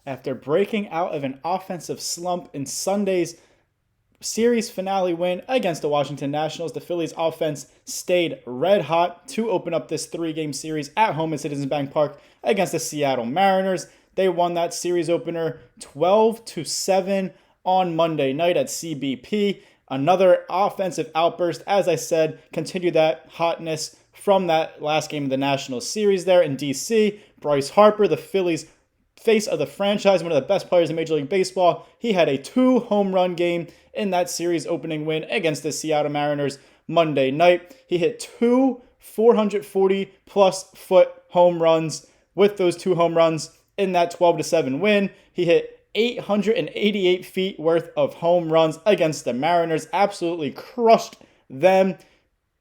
after breaking out of an offensive slump in Sunday's series finale win against the Washington Nationals. The Phillies offense stayed red hot to open up this 3-game series at home at Citizens Bank Park against the Seattle Mariners. They won that series opener 12-7 on Monday night at CBP. Another offensive outburst, as I said, continued that hotness from that last game of the National Series there in DC. Bryce Harper, the Phillies face of the franchise, one of the best players in Major League Baseball. He had a 2-home run game in that series opening win against the Seattle Mariners Monday night. He hit 2 440-plus foot home runs with those 2 home runs in that 12-7 win. He hit 888 feet worth of home runs against the Mariners. Absolutely crushed them.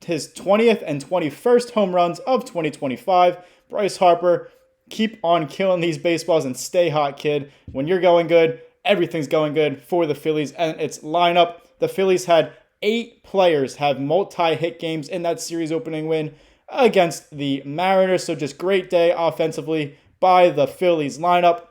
His 20th and 21st home runs of 2025. Bryce Harper, keep on killing these baseballs and stay hot, kid. When you're going good, everything's going good for the Phillies and its lineup. The Phillies had 8 players have multi-hit games in that series opening win against the Mariners. So just great day offensively by the Phillies lineup.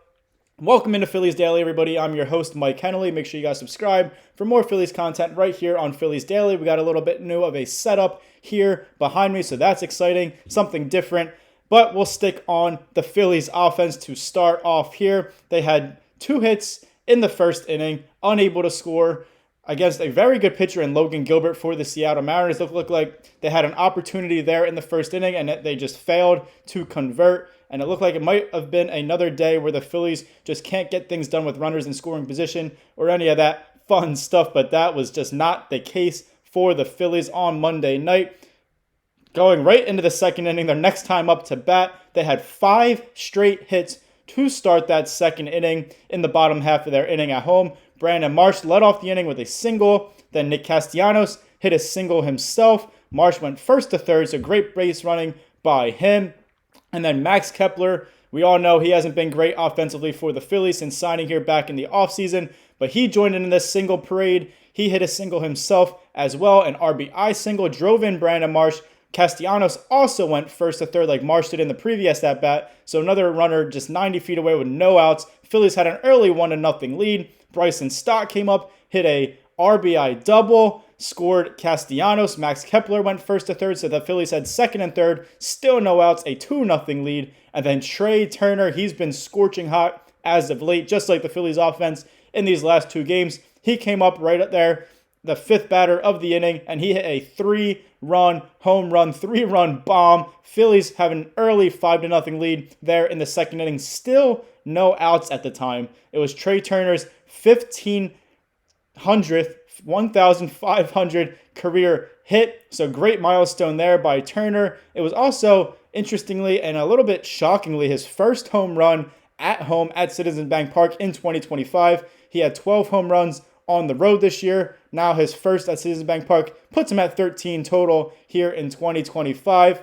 Welcome into Phillies Daily, everybody. I'm your host, Mike Hennelly. Make sure you guys subscribe for more Phillies content right here on Phillies Daily. We got a little bit new of a setup here behind me, so that's exciting, something different. But we'll stick on the Phillies offense to start off here. They had 2 hits in the first inning, unable to score against a very good pitcher in Logan Gilbert for the Seattle Mariners. It looked like they had an opportunity there in the first inning, and they just failed to convert. And it looked like it might have been another day where the Phillies just can't get things done with runners in scoring position or any of that fun stuff. But that was just not the case for the Phillies on Monday night. Going right into the second inning, their next time up to bat, they had 5 straight hits to start that second inning in the bottom half of their inning at home. Brandon Marsh led off the inning with a single. Then Nick Castellanos hit a single himself. Marsh went first to third, so great base running by him. And then Max Kepler, we all know he hasn't been great offensively for the Phillies since signing here back in the offseason, but he joined in this single parade. He hit a single himself as well. An RBI single drove in Brandon Marsh. Castellanos also went first to third like Marsh did in the previous at-bat, so another runner just 90 feet away with no outs. Phillies had an early 1-0 lead. Bryson Stott came up, hit a RBI double, scored Castellanos. Max Kepler went first to third, so the Phillies had second and third, still no outs, a 2-0 lead. And then Trea Turner, he's been scorching hot as of late, just like the Phillies offense in these last 2 games. He came up right up there, the 5th batter of the inning, and he hit a 3-run home run, 3-run bomb. Phillies have an early 5-0 lead there in the second inning. Still no outs at the time. It was Trea Turner's 1,500 career hit. So great milestone there by Turner. It was also, interestingly and a little bit shockingly, his first home run at home at Citizens Bank Park in 2025. He had 12 home runs on the road this year. Now his first at Citizens Bank Park puts him at 13 total here in 2025.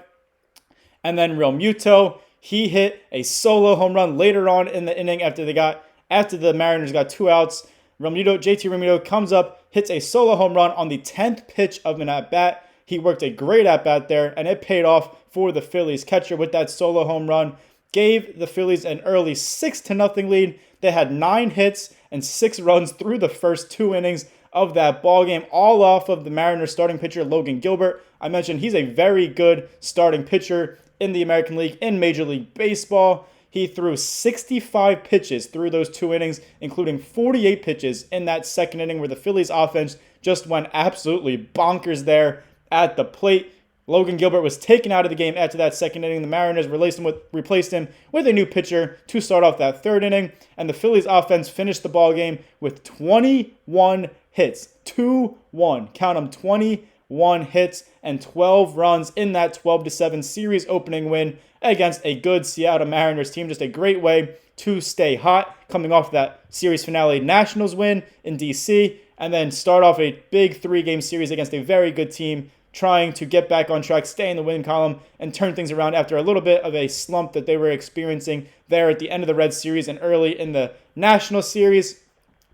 And then Real Muto, he hit a solo home run later on in the inning after the Mariners got 2 outs. JT Realmuto comes up, hits a solo home run on the 10th pitch of an at-bat. He worked a great at-bat there, and it paid off for the Phillies catcher with that solo home run. Gave the Phillies an early 6-0 lead. They had 9 hits and 6 runs through the first 2 innings of that ballgame, all off of the Mariners starting pitcher Logan Gilbert. I mentioned he's a very good starting pitcher in the American League, in Major League Baseball. He threw 65 pitches through those 2 innings, including 48 pitches in that second inning where the Phillies offense just went absolutely bonkers there at the plate. Logan Gilbert was taken out of the game after that second inning. The Mariners replaced him with a new pitcher to start off that third inning, and the Phillies offense finished the ballgame with 21 hits. 2-1. Count them, 21 hits and 12 runs in that 12-7 series opening win against a good Seattle Mariners team. Just a great way to stay hot coming off that series finale Nationals win in DC, and then start off a big 3-game series against a very good team, trying to get back on track, stay in the win column, and turn things around after a little bit of a slump that they were experiencing there at the end of the Red Series and early in the National Series.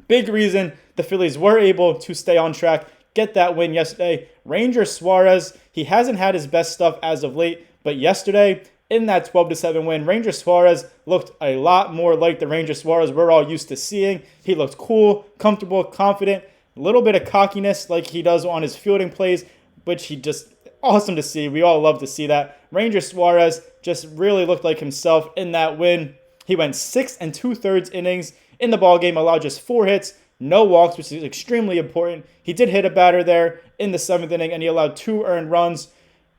Big reason the Phillies were able to stay on track, get that win yesterday. Ranger Suarez, he hasn't had his best stuff as of late, but yesterday, in that 12-7 win. Ranger Suarez looked a lot more like the Ranger Suarez we're all used to seeing. He looked cool, comfortable, confident, a little bit of cockiness like he does on his fielding plays, which he just awesome to see. We all love to see that. Ranger Suarez just really looked like himself in that win. He went 6 2/3 innings in the ballgame, allowed just 4 hits, no walks, which is extremely important. He did hit a batter there in the 7th inning, and he allowed 2 earned runs,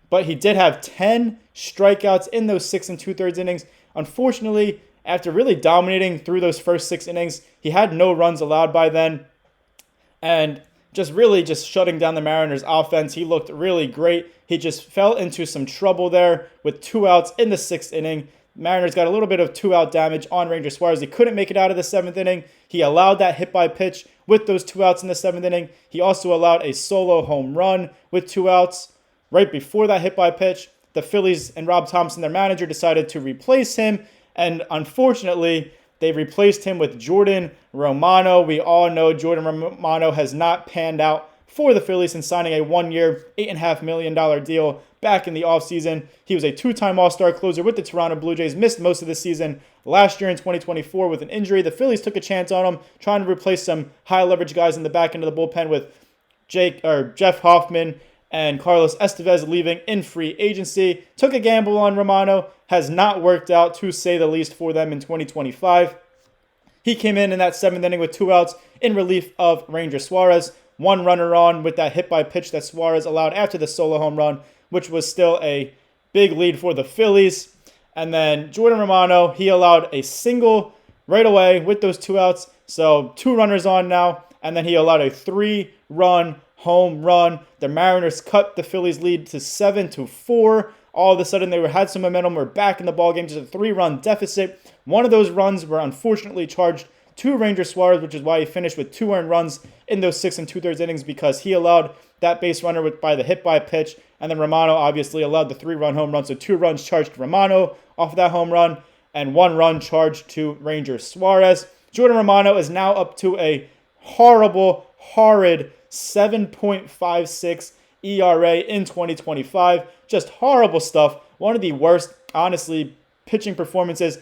but he did have 10 strikeouts in those 6 2/3 innings. Unfortunately, after really dominating through those first 6 innings, he had no runs allowed by then, and just shutting down the Mariners offense. He looked really great. He just fell into some trouble there with 2 outs in the 6th inning. Mariners got a little bit of 2-out damage on Ranger Suarez. He couldn't make it out of the 7th inning. He allowed that hit by pitch with those 2 outs in the 7th inning. He also allowed a solo home run with 2 outs. Right before that hit by pitch, the Phillies and Rob Thompson, their manager, decided to replace him. And unfortunately, they replaced him with Jordan Romano. We all know Jordan Romano has not panned out for the Phillies since signing a 1-year, $8.5 million deal back in the offseason. He was a 2-time All-Star closer with the Toronto Blue Jays, missed most of the season last year in 2024 with an injury. The Phillies took a chance on him, trying to replace some high-leverage guys in the back end of the bullpen with Jeff Hoffman and Carlos Estevez leaving in free agency. Took a gamble on Romano. Has not worked out, to say the least, for them in 2025. He came in that 7th inning with 2 outs in relief of Ranger Suarez. 1 runner on with that hit by pitch that Suarez allowed after the solo home run, which was still a big lead for the Phillies. And then Jordan Romano, he allowed a single right away with those 2 outs. So 2 runners on now. And then he allowed a 3-run home run. The Mariners cut the Phillies lead to 7-4. All of a sudden, they had some momentum. We're back in the ballgame, just a 3-run deficit. One of those runs were unfortunately charged to Ranger Suarez, which is why he finished with 2 earned runs in those 6 2/3 innings, because he allowed that base runner by the hit by pitch. And then Romano obviously allowed the 3-run home run. So 2 runs charged to Romano off of that home run, and 1 run charged to Ranger Suarez. Jordan Romano is now up to a horrid 7.56 ERA in 2025. Just horrible stuff. One of the worst, honestly, pitching performances,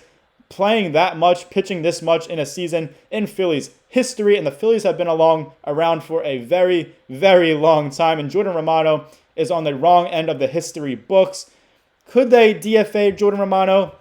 playing that much, pitching this much in a season in Phillies history. And the Phillies have been around for a very, very long time. And Jordan Romano is on the wrong end of the history books. Could they DFA Jordan Romano?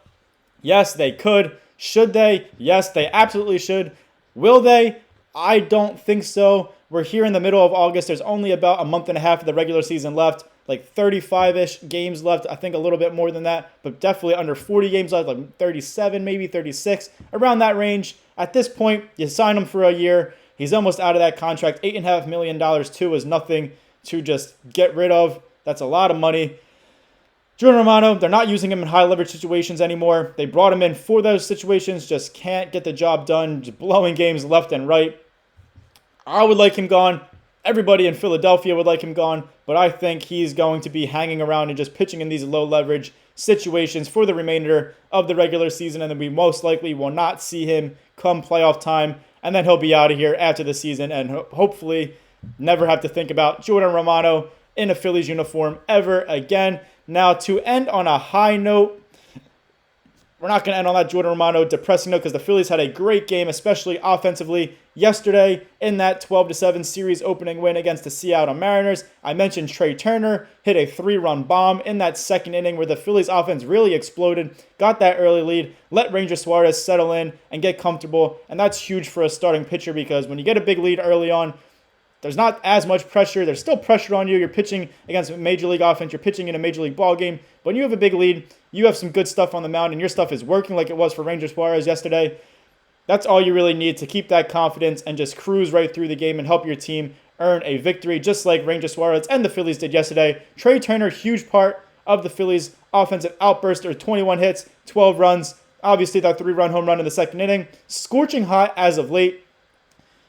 Yes, they could. Should they? Yes, they absolutely should. Will they? I don't think so. We're here in the middle of August. There's only about a month and a half of the regular season left, like 35-ish games left. I think a little bit more than that, but definitely under 40 games left, like 37, maybe 36, around that range. At this point, you sign him for a year. He's almost out of that contract. $8.5 million, too, is nothing to just get rid of. That's a lot of money. Jordan Romano, they're not using him in high-leverage situations anymore. They brought him in for those situations, just can't get the job done, just blowing games left and right. I would like him gone. Everybody in Philadelphia would like him gone, but I think he's going to be hanging around and just pitching in these low-leverage situations for the remainder of the regular season, and then we most likely will not see him come playoff time, and then he'll be out of here after the season and hopefully never have to think about Jordan Romano in a Phillies uniform ever again. Now, to end on a high note, we're not going to end on that Jordan Romano depressing note because the Phillies had a great game, especially offensively, yesterday in that 12-7 series opening win against the Seattle Mariners. I mentioned Trea Turner hit a 3-run bomb in that 2nd inning where the Phillies offense really exploded, got that early lead, let Ranger Suarez settle in and get comfortable, and that's huge for a starting pitcher because when you get a big lead early on, there's not as much pressure. There's still pressure on you. You're pitching against a Major League offense. You're pitching in a Major League ball game. But when you have a big lead, you have some good stuff on the mound, and your stuff is working like it was for Ranger Suarez yesterday. That's all you really need to keep that confidence and just cruise right through the game and help your team earn a victory, just like Ranger Suarez and the Phillies did yesterday. Trea Turner, huge part of the Phillies' offensive outburst, or 21 hits, 12 runs. Obviously, that 3-run home run in the 2nd inning. Scorching hot as of late.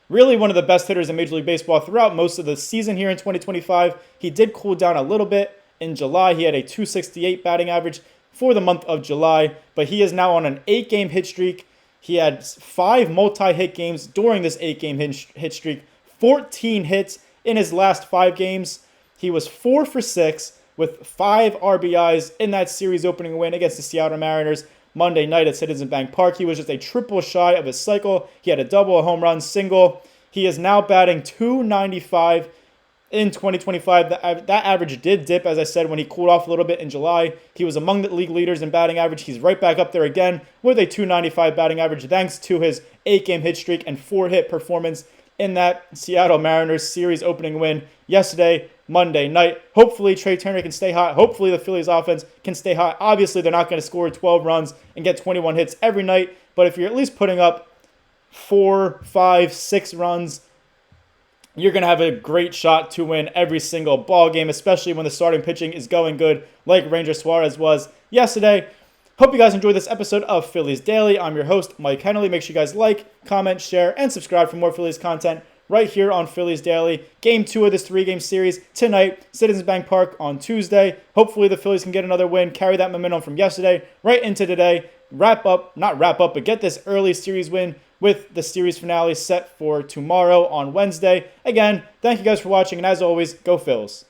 Really one of the best hitters in Major League Baseball throughout most of the season here in 2025. He did cool down a little bit in July. He had a .268 batting average for the month of July, but he is now on an 8-game hit streak. He had 5 multi-hit games during this 8-game hit streak, 14 hits in his last 5 games. He was 4 for 6, with 5 RBIs in that series opening win against the Seattle Mariners Monday night at Citizens Bank Park. He was just a triple shy of his cycle. He had a double, a home run, single. He is now batting .295 in 2025. That average did dip, as I said, when he cooled off a little bit in July. He was among the league leaders in batting average. He's right back up there again with a .295 batting average thanks to his 8-game hit streak and 4-hit performance in that Seattle Mariners series opening win yesterday, Monday night. Hopefully, Trea Turner can stay hot. Hopefully, the Phillies offense can stay hot. Obviously, they're not going to score 12 runs and get 21 hits every night, but if you're at least putting up 4, 5, 6 runs, you're going to have a great shot to win every single ball game, especially when the starting pitching is going good like Ranger Suarez was yesterday. Hope you guys enjoyed this episode of Phillies Daily. I'm your host, Mike Henley. Make sure you guys like, comment, share, and subscribe for more Phillies content right here on Phillies Daily. Game 2 of this 3-game series tonight, Citizens Bank Park on Tuesday. Hopefully the Phillies can get another win, carry that momentum from yesterday right into today. But get this early series win with the series finale set for tomorrow on Wednesday. Again, thank you guys for watching, and as always, go Phils.